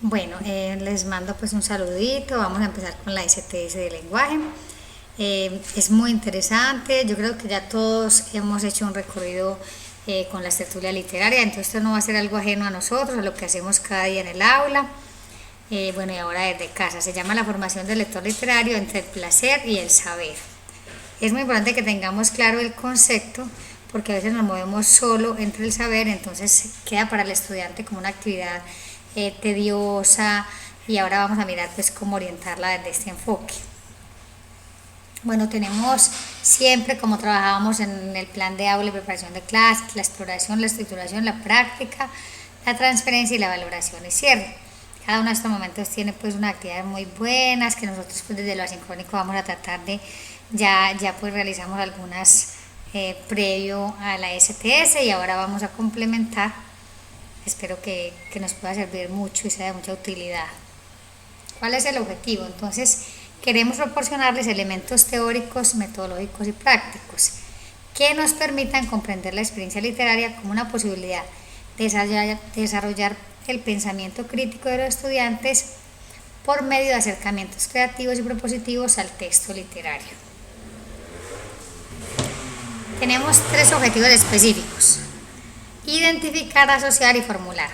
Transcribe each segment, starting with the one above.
Bueno, les mando pues un saludito, vamos a empezar con la STS de lenguaje. Es muy interesante, yo creo que ya todos hemos hecho un recorrido con la tertulia literaria, entonces esto no va a ser algo ajeno a nosotros, a lo que hacemos cada día en el aula. Bueno, y ahora desde casa, se llama la formación del lector literario entre el placer y el saber. Es muy importante que tengamos claro el concepto, porque a veces nos movemos solo entre el saber, entonces queda para el estudiante como una actividad tediosa, y ahora vamos a mirar pues cómo orientarla desde este enfoque. Bueno, tenemos siempre, como trabajábamos en el plan de aula y preparación de clases, la exploración, la estructuración, la práctica, la transferencia y la valoración y cierre. Cada uno de estos momentos tiene pues unas actividades muy buenas que nosotros pues desde lo asincrónico vamos a tratar de, ya pues realizamos algunas previo a la STS, y ahora vamos a complementar. Espero que nos pueda servir mucho y sea de mucha utilidad. ¿Cuál es el objetivo? Entonces, queremos proporcionarles elementos teóricos, metodológicos y prácticos que nos permitan comprender la experiencia literaria como una posibilidad de desarrollar el pensamiento crítico de los estudiantes por medio de acercamientos creativos y propositivos al texto literario. Tenemos tres objetivos específicos: identificar, asociar y formular.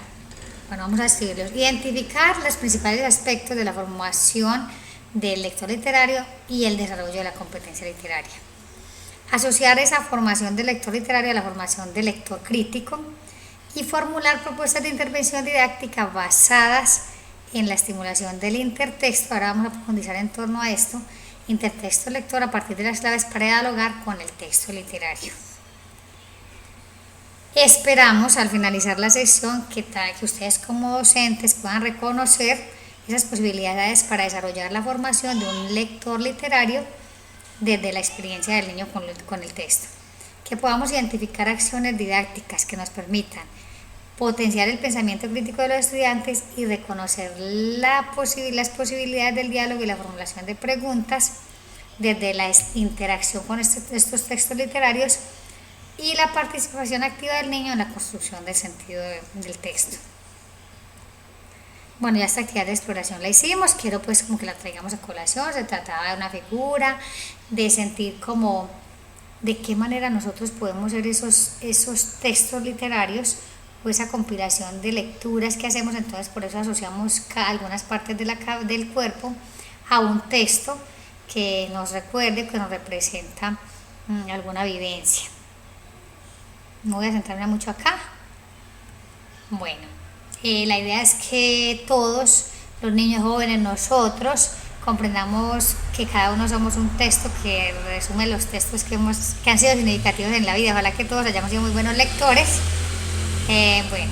Bueno, vamos a escribirlos. Identificar los principales aspectos de la formación del lector literario y el desarrollo de la competencia literaria. Asociar esa formación del lector literario a la formación del lector crítico y formular propuestas de intervención didáctica basadas en la estimulación del intertexto. Ahora vamos a profundizar en torno a esto. Intertexto lector a partir de las claves para dialogar con el texto literario. Esperamos al finalizar la sesión que ustedes como docentes puedan reconocer esas posibilidades para desarrollar la formación de un lector literario desde la experiencia del niño con el texto. Que podamos identificar acciones didácticas que nos permitan potenciar el pensamiento crítico de los estudiantes y reconocer las posibilidades del diálogo y la formulación de preguntas desde la interacción con estos textos literarios y la participación activa del niño en la construcción del sentido del texto. Bueno, ya esta actividad de exploración la hicimos, quiero pues como que la traigamos a colación. Se trataba de una figura, de sentir como de qué manera nosotros podemos ver esos textos literarios o esa compilación de lecturas que hacemos. Entonces por eso asociamos algunas partes del cuerpo a un texto que nos recuerde, que nos representa alguna vivencia. No voy a centrarme mucho acá. Bueno, la idea es que todos, los niños jóvenes, nosotros, comprendamos que cada uno somos un texto que resume los textos que han sido significativos en la vida. Ojalá que todos hayamos sido muy buenos lectores. Bueno,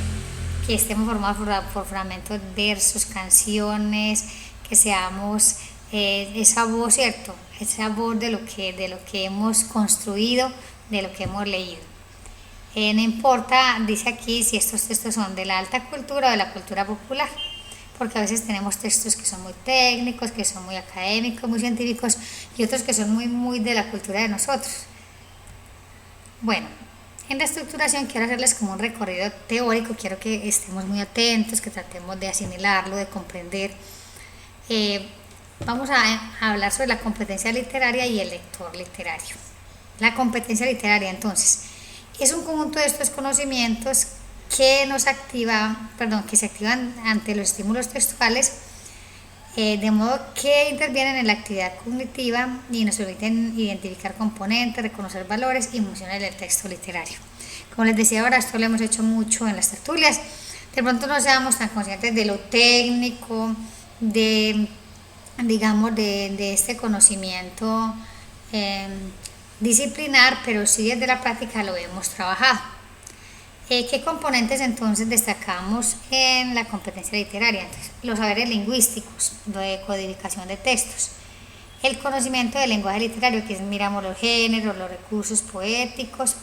que estemos formados por fragmentos, versos, canciones, que seamos esa voz, ¿cierto? Esa voz de lo que hemos construido, de lo que hemos leído. No importa, dice aquí, si estos textos son de la alta cultura o de la cultura popular, porque a veces tenemos textos que son muy técnicos, que son muy académicos, muy científicos, y otros que son muy de la cultura de nosotros. Bueno, en la estructuración quiero hacerles como un recorrido teórico, quiero que estemos muy atentos, que tratemos de asimilarlo, de comprender. Vamos a hablar sobre la competencia literaria y el lector literario. La competencia literaria, entonces, es un conjunto de estos conocimientos que se activan ante los estímulos textuales, de modo que intervienen en la actividad cognitiva y nos permiten identificar componentes, reconocer valores y emociones del texto literario. Como les decía ahora, esto lo hemos hecho mucho en las tertulias. De pronto no seamos tan conscientes de lo técnico, de este conocimiento disciplinar, pero sí desde la práctica lo hemos trabajado. ¿Qué componentes entonces destacamos en la competencia literaria? Entonces, los saberes lingüísticos, de codificación de textos, el conocimiento del lenguaje literario, que es, miramos los géneros, los recursos poéticos,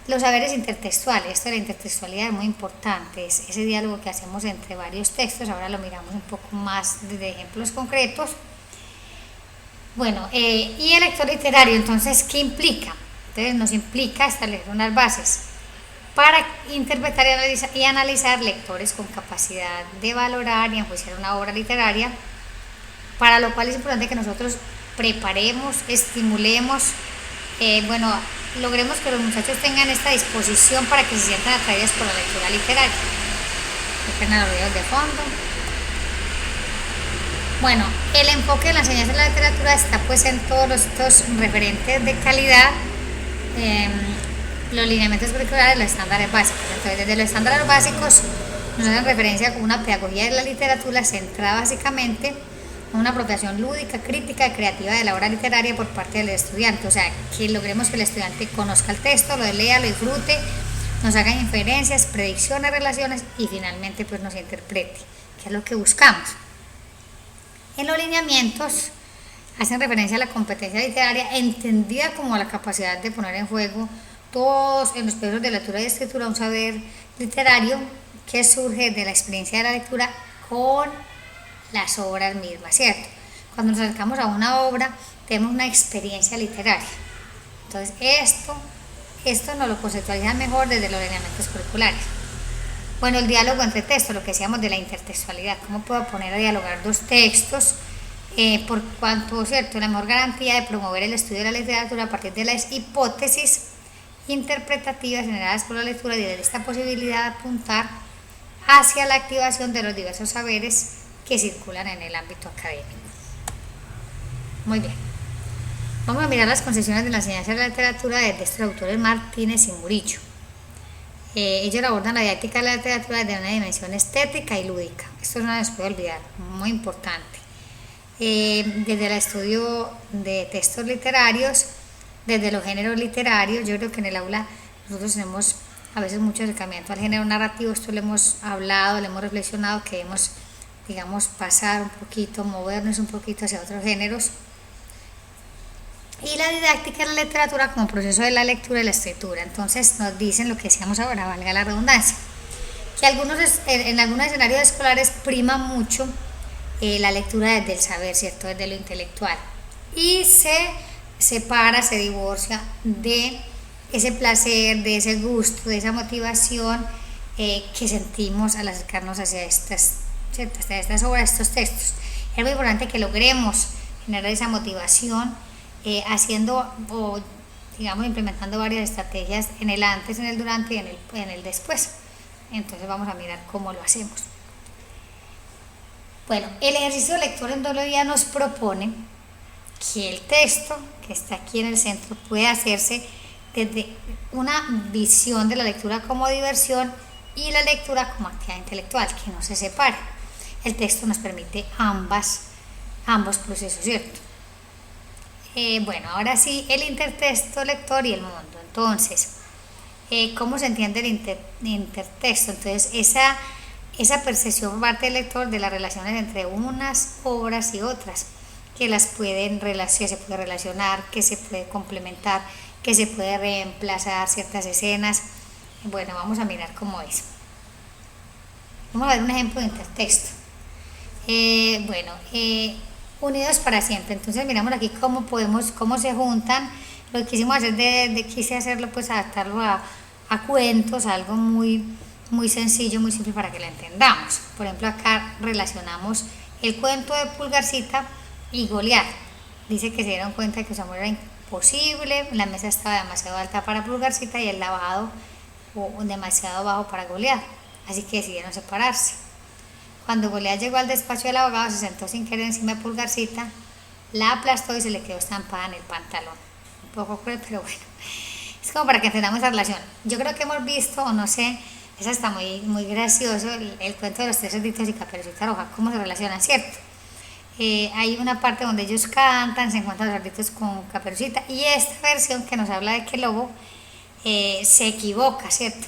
los saberes intertextuales. Esto de la intertextualidad es muy importante, es ese diálogo que hacemos entre varios textos. Ahora lo miramos un poco más desde ejemplos concretos. Bueno, y el lector literario, entonces, ¿qué implica? Entonces nos implica establecer unas bases. para interpretar y analizar lectores con capacidad de valorar y enjuiciar una obra literaria, para lo cual es importante que nosotros preparemos, estimulemos, logremos que los muchachos tengan esta disposición para que se sientan atraídos por la lectura literaria. Dejen los ruidos de fondo. Bueno, el enfoque de la enseñanza de la literatura está pues en todos estos referentes de calidad, los lineamientos curriculares, los estándares básicos. Entonces, desde los estándares básicos nos hacen referencia a una pedagogía de la literatura centrada básicamente en una apropiación lúdica, crítica y creativa de la obra literaria por parte del estudiante. O sea, que logremos que el estudiante conozca el texto, lo lea, lo disfrute, nos haga inferencias, predicciones, relaciones y finalmente pues nos interprete, que es lo que buscamos. En los lineamientos hacen referencia a la competencia literaria entendida como la capacidad de poner en juego todos en los procesos de lectura y escritura un saber literario que surge de la experiencia de la lectura con las obras mismas, ¿cierto? Cuando nos acercamos a una obra tenemos una experiencia literaria. Entonces esto nos lo conceptualiza mejor desde los lineamientos curriculares. Bueno, el diálogo entre textos, lo que decíamos de la intertextualidad, cómo puedo poner a dialogar dos textos, por cuanto, ¿cierto?, la mejor garantía de promover el estudio de la literatura a partir de las hipótesis interpretativas generadas por la lectura y de esta posibilidad de apuntar hacia la activación de los diversos saberes que circulan en el ámbito académico. Muy bien. Vamos a mirar las concepciones de la enseñanza de la literatura desde estos autores Martínez y Murillo. Ellos abordan la didáctica de la literatura desde una dimensión estética y lúdica. Esto no se puede olvidar, muy importante. Desde el estudio de textos literarios, desde los géneros literarios, yo creo que en el aula nosotros tenemos a veces mucho acercamiento al género narrativo, esto lo hemos hablado, lo hemos reflexionado, que debemos, digamos, pasar un poquito, movernos un poquito hacia otros géneros. Y la didáctica de la literatura como proceso de la lectura y la escritura. Entonces nos dicen lo que decíamos ahora, valga la redundancia, que en algunos escenarios escolares prima mucho la lectura desde el saber, ¿cierto?, desde lo intelectual, y se separa, se divorcia de ese placer, de ese gusto, de esa motivación que sentimos al acercarnos hacia estas obras, estos textos. Es muy importante que logremos generar esa motivación haciendo o, digamos, implementando varias estrategias en el antes, en el durante y en el después. Entonces vamos a mirar cómo lo hacemos. Bueno, el ejercicio de lectura en ontología nos propone que el texto que está aquí en el centro puede hacerse desde una visión de la lectura como diversión y la lectura como actividad intelectual, que no se separa. El texto nos permite ambos procesos, ¿cierto? Bueno, ahora sí, el intertexto lector y el mundo. Entonces, ¿cómo se entiende el intertexto? Entonces, esa percepción por parte del lector de las relaciones entre unas obras y otras, que se puede relacionar, que se puede complementar, que se puede reemplazar ciertas escenas. Bueno, vamos a mirar cómo es. Vamos a ver un ejemplo de intertexto. Unidos para siempre. Entonces miramos aquí cómo se juntan. Lo que quisimos hacer quise hacerlo, pues adaptarlo a cuentos, algo muy, muy sencillo, muy simple para que lo entendamos. Por ejemplo, acá relacionamos el cuento de Pulgarcita y Goliat. Dice que se dieron cuenta de que su amor era imposible, la mesa estaba demasiado alta para Pulgarcita y el lavado demasiado bajo para Goliat, así que decidieron separarse. Cuando Goliat llegó al despacho del abogado, se sentó sin querer encima de Pulgarcita, la aplastó y se le quedó estampada en el pantalón. Un poco cruel, pero bueno, es como para que entendamos esa relación. Yo creo que hemos visto, o no sé, eso está muy, muy gracioso, el cuento de los tres cerditos y Caperucita Roja, cómo se relacionan, ¿cierto? Hay una parte donde ellos cantan, se encuentran los cerditos con Caperucita, y esta versión que nos habla de que el lobo se equivoca, ¿cierto?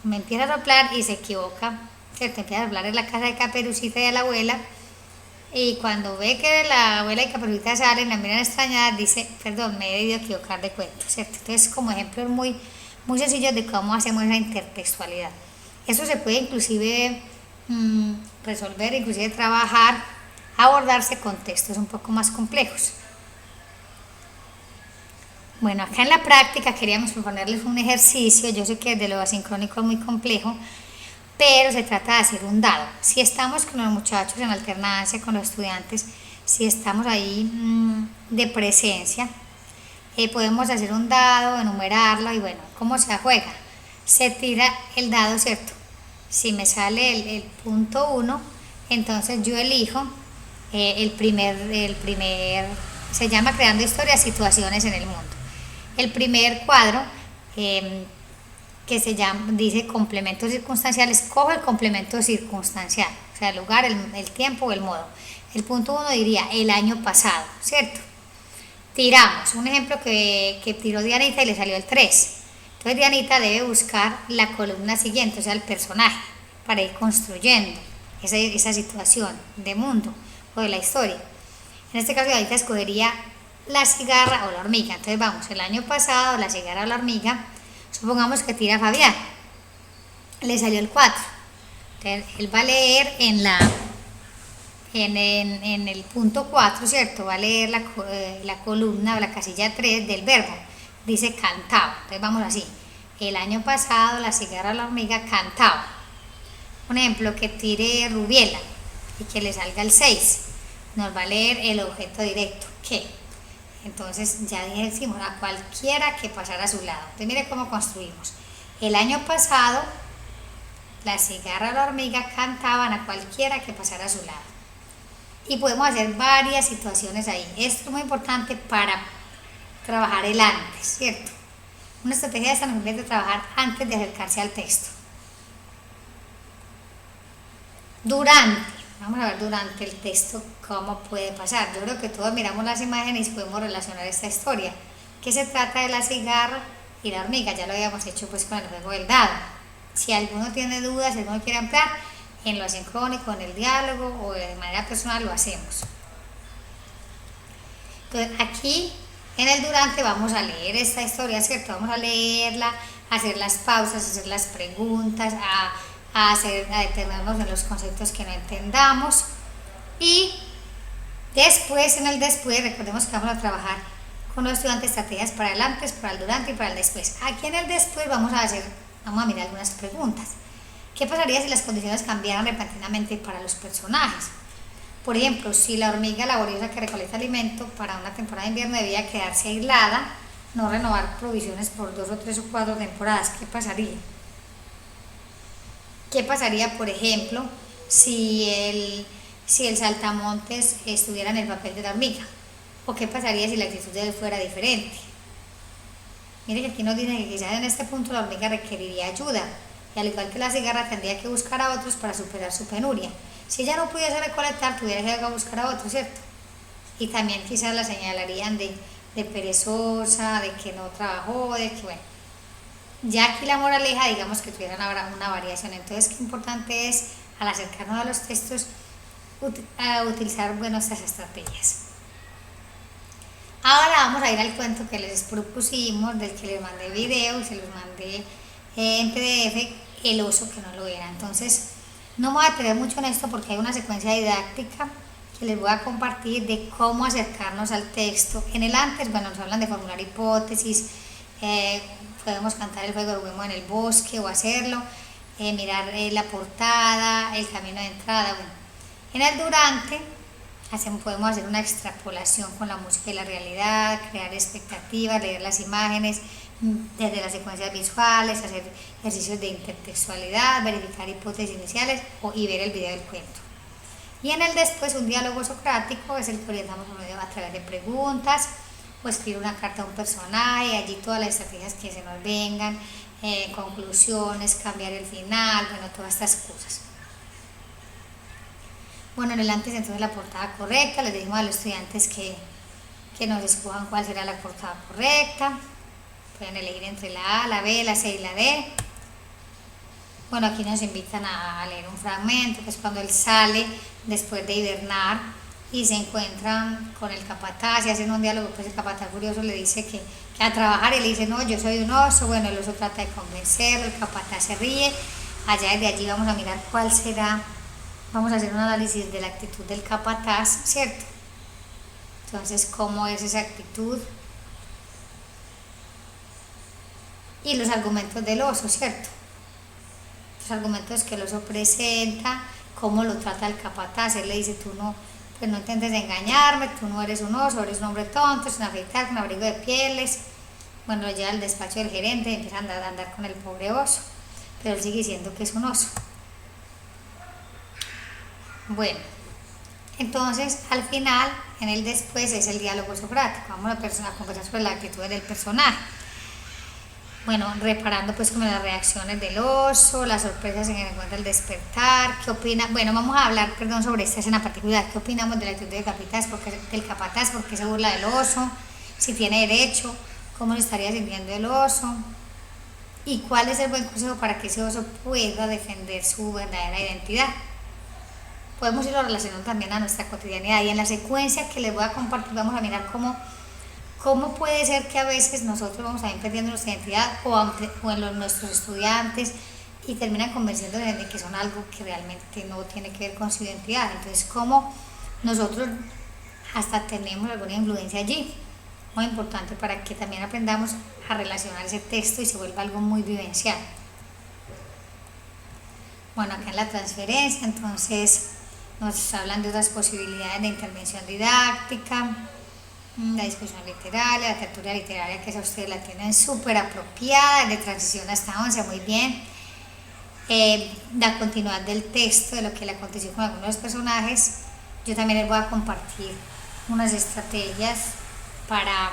Me empieza a soplar y se equivoca, ¿cierto? Empieza a hablar en la casa de Caperucita y de la abuela, y cuando ve que la abuela y Caperucita salen, la miran extrañada, dice, perdón, me he debido equivocar de cuento, ¿cierto? Entonces, como ejemplos muy, muy sencillos de cómo hacemos esa intertextualidad. Eso se puede inclusive resolver, inclusive trabajar, abordarse con textos un poco más complejos. Bueno, acá en la práctica queríamos proponerles un ejercicio, yo sé que de lo asincrónico es muy complejo, pero se trata de hacer un dado. Si estamos con los muchachos en alternancia, con los estudiantes, si estamos ahí de presencia, podemos hacer un dado, enumerarlo y bueno, ¿cómo se juega? Se tira el dado, ¿cierto? Si me sale el punto 1, entonces yo elijo se llama Creando Historias, Situaciones en el Mundo. El primer cuadro, que dice complemento circunstancial, escojo el complemento circunstancial, o sea, el lugar, el tiempo o el modo. El punto 1 diría el año pasado, ¿cierto? Tiramos, un ejemplo que tiró Dianita y le salió el 3. Entonces Dianita debe buscar la columna siguiente, o sea, el personaje, para ir construyendo esa situación de mundo o de la historia. En este caso Dianita escogería la cigarra o la hormiga. Entonces vamos, el año pasado la cigarra o la hormiga, supongamos que tira Fabián, le salió el 4. Entonces él va a leer en el punto 4, ¿cierto? Va a leer la columna o la casilla 3 del verbo. Dice cantaba. Entonces vamos así. El año pasado la cigarra o la hormiga cantaba. Un ejemplo, que tire Rubiela y que le salga el 6. Nos va a leer el objeto directo. ¿Qué? Entonces ya decimos a cualquiera que pasara a su lado. Entonces mire cómo construimos. El año pasado la cigarra o la hormiga cantaban a cualquiera que pasara a su lado. Y podemos hacer varias situaciones ahí. Esto es muy importante para trabajar el antes, ¿cierto? Una estrategia de esta nos permite trabajar antes de acercarse al texto. Vamos a ver durante el texto cómo puede pasar. Yo creo que todos miramos las imágenes y podemos relacionar esta historia, que se trata de la cigarra y la hormiga. Ya lo habíamos hecho pues con el juego del dado. Si alguno tiene dudas, si alguno quiere ampliar, en lo asincrónico, en el diálogo o de manera personal lo hacemos. Entonces aquí en el durante vamos a leer esta historia, ¿cierto? Vamos a leerla, a hacer las pausas, a hacer las preguntas, a detenernos en los conceptos que no entendamos. Y después, en el después, recordemos que vamos a trabajar con los estudiantes estrategias para el antes, para el durante y para el después. Aquí en el después vamos a mirar algunas preguntas. ¿Qué pasaría si las condiciones cambiaran repentinamente para los personajes? Por ejemplo, si la hormiga laboriosa que recolecta alimento para una temporada de invierno debía quedarse aislada, no renovar provisiones por 2 o 3 o 4 temporadas, ¿qué pasaría? ¿Qué pasaría, por ejemplo, si el saltamontes estuviera en el papel de la hormiga? ¿O qué pasaría si la actitud de él fuera diferente? Mire que aquí nos dice que quizás en este punto la hormiga requeriría ayuda, y al igual que la cigarra tendría que buscar a otros para superar su penuria. Si ella no pudiese recolectar, tuviera que ir a buscar a otros, ¿cierto? Y también quizás la señalarían de perezosa, de que no trabajó, de que bueno. Ya aquí la moraleja, digamos que tuvieran ahora una variación. Entonces, qué importante es, al acercarnos a los textos, utilizar estas estrategias. Ahora vamos a ir al cuento que les propusimos, del que les mandé video y se los mandé en PDF, el oso que no lo era. Entonces, no me voy a detener mucho en esto porque hay una secuencia didáctica que les voy a compartir de cómo acercarnos al texto. En el antes, bueno, nos hablan de formular hipótesis, podemos cantar el juego de Huemo en el bosque o hacerlo, mirar la portada, el camino de entrada. Bueno, en el durante podemos hacer una extrapolación con la música y la realidad, crear expectativas, leer las imágenes desde las secuencias visuales, hacer ejercicios de intertextualidad, verificar hipótesis iniciales y ver el video del cuento. Y en el después, un diálogo socrático es el que orientamos a través de preguntas o escribir una carta a un personaje, allí todas las estrategias que se nos vengan, conclusiones, cambiar el final, bueno, todas estas cosas. Bueno, en el antes entonces la portada correcta, les dijimos a los estudiantes que nos escojan cuál será la portada correcta. Pueden elegir entre la A, la B, la C y la D. Bueno, aquí nos invitan a leer un fragmento, que es cuando él sale después de hibernar y se encuentran con el capataz y hacen un diálogo. Pues el capataz curioso le dice que a trabajar, y le dice, no, yo soy un oso. Bueno, el oso trata de convencerlo, el capataz se ríe. Allá desde allí vamos a mirar cuál será, vamos a hacer un análisis de la actitud del capataz, ¿cierto? Entonces, ¿cómo es esa actitud? y los argumentos del oso, ¿cierto? Los argumentos que el oso presenta, cómo lo trata el capataz. Él le dice, tú no, pues no intentes engañarme, tú no eres un oso, eres un hombre tonto, sin afeitar, con abrigo de pieles. Bueno, lo lleva al despacho del gerente y empieza a andar con el pobre oso, pero él sigue diciendo que es un oso. Bueno, entonces al final, en el después, es el diálogo socrático. Vamos a conversar sobre las actitudes del personaje. Bueno, reparando pues como las reacciones del oso, las sorpresas en el encuentro al despertar, ¿qué opina? Bueno, vamos a hablar, perdón, sobre esta escena particular. ¿Qué opinamos de la actitud del capataz? ¿Por qué se burla del oso? Si tiene derecho, ¿cómo se estaría sintiendo el oso? ¿Y cuál es el buen consejo para que ese oso pueda defender su verdadera identidad? Podemos irlo relacionando también a nuestra cotidianidad, y en la secuencia que les voy a compartir vamos a mirar cómo puede ser que a veces nosotros vamos también perdiendo nuestra identidad o en nuestros estudiantes, y terminan convenciéndose de que son algo que realmente no tiene que ver con su identidad. Entonces, cómo nosotros hasta tenemos alguna influencia allí. Muy importante para que también aprendamos a relacionar ese texto y se vuelva algo muy vivencial. Bueno, acá en la transferencia entonces nos hablan de otras posibilidades de intervención didáctica, la discusión literaria, la tertulia literaria, que esa ustedes la tienen súper apropiada, de transición hasta 11, muy bien. La continuidad del texto, de lo que le aconteció con algunos de los personajes. Yo también les voy a compartir unas estrategias para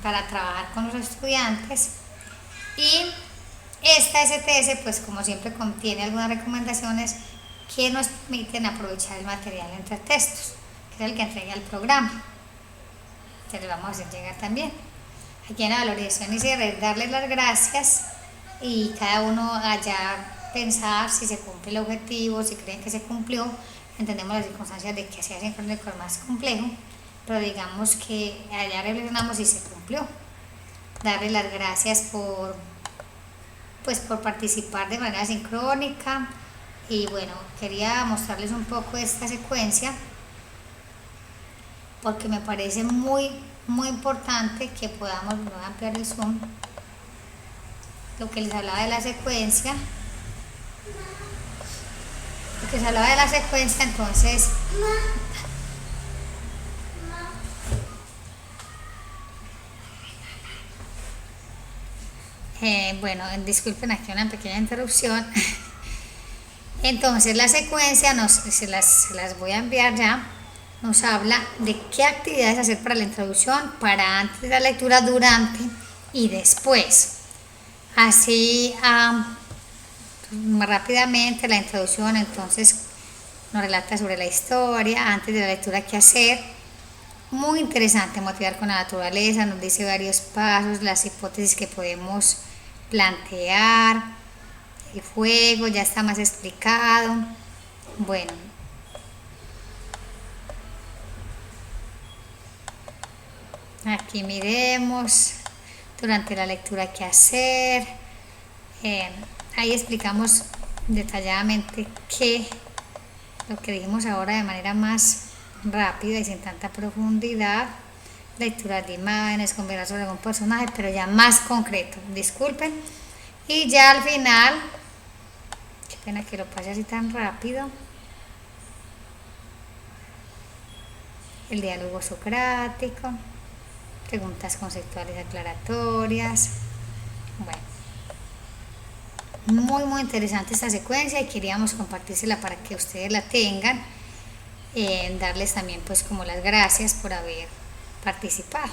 trabajar con los estudiantes, y esta STS pues como siempre contiene algunas recomendaciones que nos permiten aprovechar el material entre textos, que es el que entrega el programa. Se lo vamos a hacer llegar también. Aquí en la valorización y cierre, darles las gracias y cada uno allá pensar si se cumple el objetivo, si creen que se cumplió. Entendemos las circunstancias de que sea sincrónico es más complejo, pero digamos que allá reflexionamos si se cumplió. Darles las gracias por participar de manera sincrónica. Y bueno, quería mostrarles un poco esta secuencia porque me parece muy importante que podamos, voy a ampliar el zoom, lo que les hablaba de la secuencia. Entonces bueno, disculpen aquí una pequeña interrupción. Entonces la secuencia, se las voy a enviar ya, nos habla de qué actividades hacer para la introducción, para antes de la lectura, durante y después. Así, más rápidamente la introducción, entonces nos relata sobre la historia, antes de la lectura qué hacer. Muy interesante, motivar con la naturaleza, nos dice varios pasos, las hipótesis que podemos plantear. El juego ya está más explicado. Bueno, aquí miremos durante la lectura qué hacer. Ahí explicamos detalladamente lo que dijimos ahora de manera más rápida y sin tanta profundidad. Lecturas de imágenes, conversar sobre algún personaje, pero ya más concreto. Disculpen. Y ya al final, qué pena que lo pase así tan rápido, el diálogo socrático, preguntas conceptuales aclaratorias. Bueno, muy interesante esta secuencia y queríamos compartírsela para que ustedes la tengan, darles también pues como las gracias por haber participado.